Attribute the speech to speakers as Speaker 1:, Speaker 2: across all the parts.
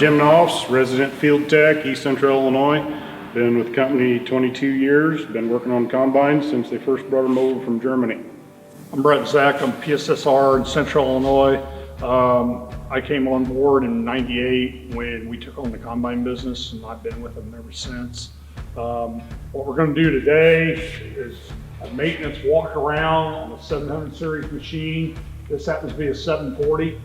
Speaker 1: Jim Knopfs, resident field tech, East Central Illinois. Been with the company 22 years, been working on combines since they first brought them over from Germany.
Speaker 2: I'm Brett Zach, I'm PSSR in Central Illinois. I came on board in '98 when we took on the combine business, and I've been with them ever since. What we're going to do today is a maintenance walk around on the 700 series machine. This happens to be a 740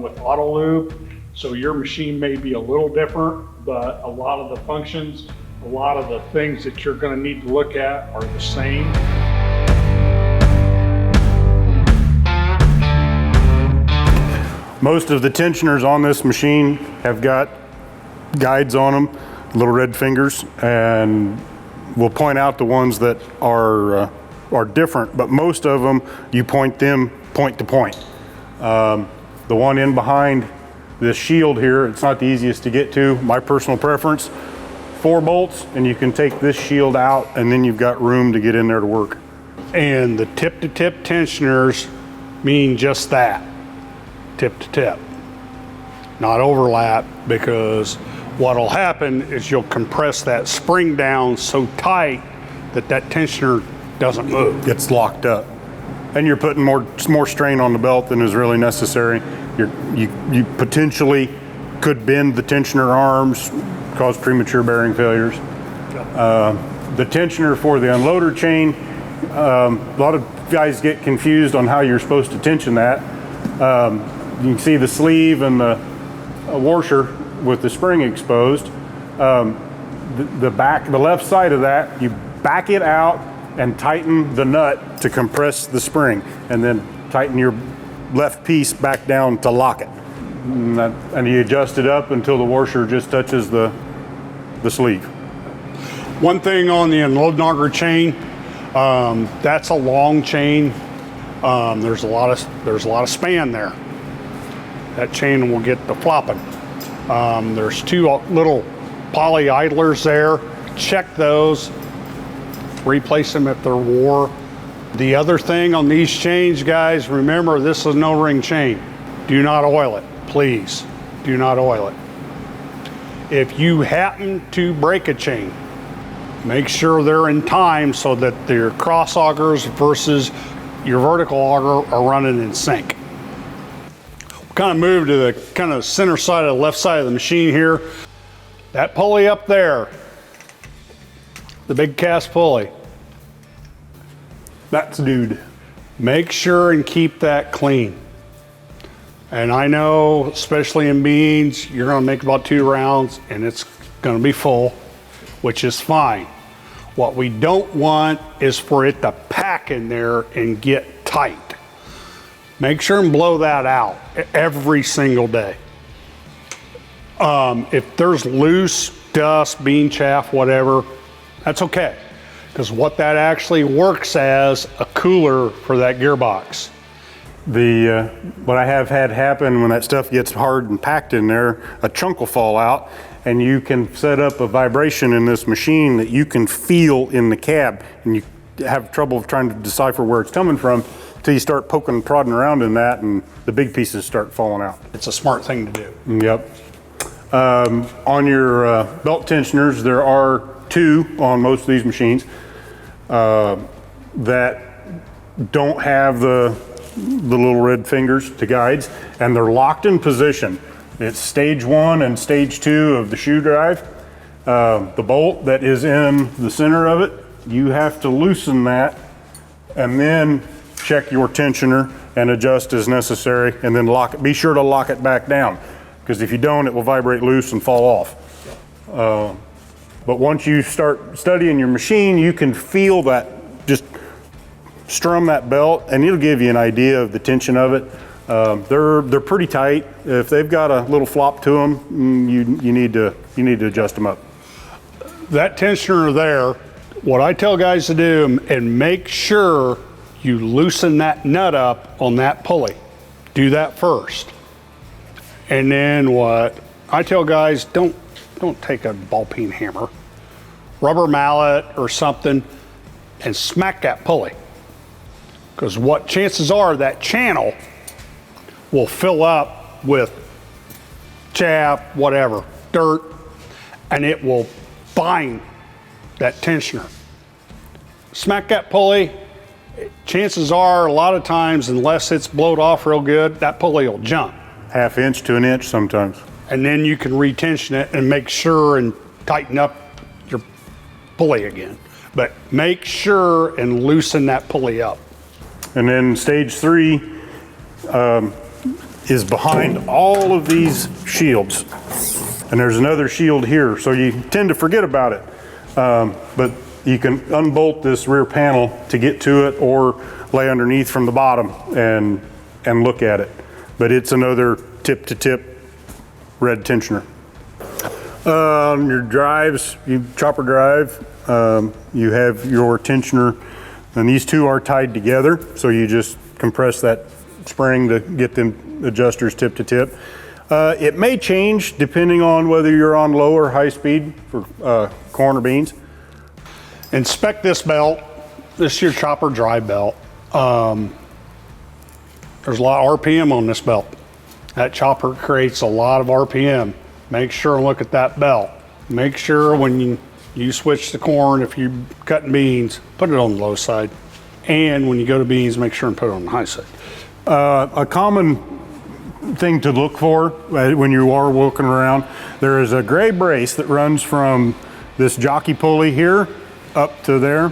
Speaker 2: with auto loop. So your machine may be a little different, but a lot of the functions, a lot of the things that you're going to need to look at are the same.
Speaker 1: Most of the tensioners on this machine have got guides on them, little red fingers, and we'll point out the ones that are different, but most of them, you point them point to point. The one in behind this shield here, it's not the easiest to get to. My personal preference, 4 bolts, and you can take this shield out, and then you've got room to get in there to work.
Speaker 2: And the tip-to-tip tensioners mean just that, tip-to-tip, not overlap, because what'll happen is you'll compress that spring down so tight that that tensioner doesn't move.
Speaker 1: Gets locked up. And you're putting more strain on the belt than is really necessary. You potentially could bend the tensioner arms, cause premature bearing failures. The tensioner for the unloader chain, a lot of guys get confused on how you're supposed to tension that. You can see the sleeve and the washer with the spring exposed. The left side of that, you back it out and tighten the nut to compress the spring, and then tighten your left piece back down to lock it. And you adjust it up until the washer just touches the sleeve.
Speaker 2: One thing on the unload auger chain, that's a long chain. There's a lot of span there. That chain will get the flopping. There's 2 little poly idlers there. Check those. Replace them if they're wore. The other thing on these chains, guys, remember this is no ring chain. Do not oil it, please. Do not oil it. If you happen to break a chain, make sure they're in time so that your cross augers versus your vertical auger are running in sync. We'll kind of move to the kind of center side of the left side of the machine here. That pulley up there, the big cast pulley, that's dude. Make sure and keep that clean. And I know, especially in beans, you're gonna make about 2 rounds and it's gonna be full, which is fine. What we don't want is for it to pack in there and get tight. Make sure and blow that out every single day. If there's loose dust, bean chaff, whatever, that's okay. Because what that actually works as a cooler for that gearbox.
Speaker 1: What I have had happen when that stuff gets hard and packed in there, a chunk will fall out, and you can set up a vibration in this machine that you can feel in the cab, and you have trouble trying to decipher where it's coming from until you start poking and prodding around in that, and the big pieces start falling out.
Speaker 2: It's a smart thing to do.
Speaker 1: Yep. On your belt tensioners, there are 2 on most of these machines that don't have the little red fingers to guides, and they're locked in position. It's stage 1 and stage 2 of the shoe drive. The bolt that is in the center of it, you have to loosen that and then check your tensioner and adjust as necessary, and then lock it. Be sure to lock it back down, because if you don't, it will vibrate loose and fall off. But once you start studying your machine, you can feel that, just strum that belt, and it'll give you an idea of the tension of it. They're pretty tight. If they've got a little flop to them, you need to adjust them up.
Speaker 2: That tensioner there, what I tell guys to do, and make sure you loosen that nut up on that pulley. Do that first. And then what I tell guys, don't take a ball peen hammer, rubber mallet or something, and smack that pulley. Because what chances are that channel will fill up with chaff, whatever, dirt, and it will bind that tensioner. Smack that pulley, chances are a lot of times, unless it's blowed off real good, that pulley will jump.
Speaker 1: Half inch to an inch sometimes.
Speaker 2: And then you can retension it and make sure and tighten up your pulley again. But make sure and loosen that pulley up.
Speaker 1: And then stage 3 is behind all of these shields. And there's another shield here, so you tend to forget about it. But you can unbolt this rear panel to get to it, or lay underneath from the bottom and look at it. But it's another tip-to-tip red tensioner. On your drives, chopper drive, you have your tensioner, and these two are tied together, so you just compress that spring to get them adjusters tip to tip. It may change depending on whether you're on low or high speed for corn or beans.
Speaker 2: Inspect this belt. This is your chopper drive belt. There's a lot of RPM on this belt. That chopper creates a lot of RPM. Make sure and look at that belt. Make sure when you switch to corn, if you're cutting beans, put it on the low side. And when you go to beans, make sure and put it on the high side.
Speaker 1: A common thing to look for when you are walking around, there is a gray brace that runs from this jockey pulley here up to there.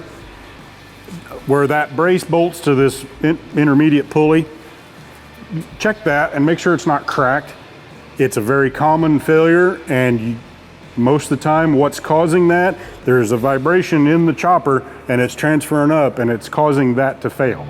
Speaker 1: Where that brace bolts to this intermediate pulley, check that and make sure it's not cracked. It's a very common failure, and most of the time what's causing that, there's a vibration in the chopper and it's transferring up and it's causing that to fail.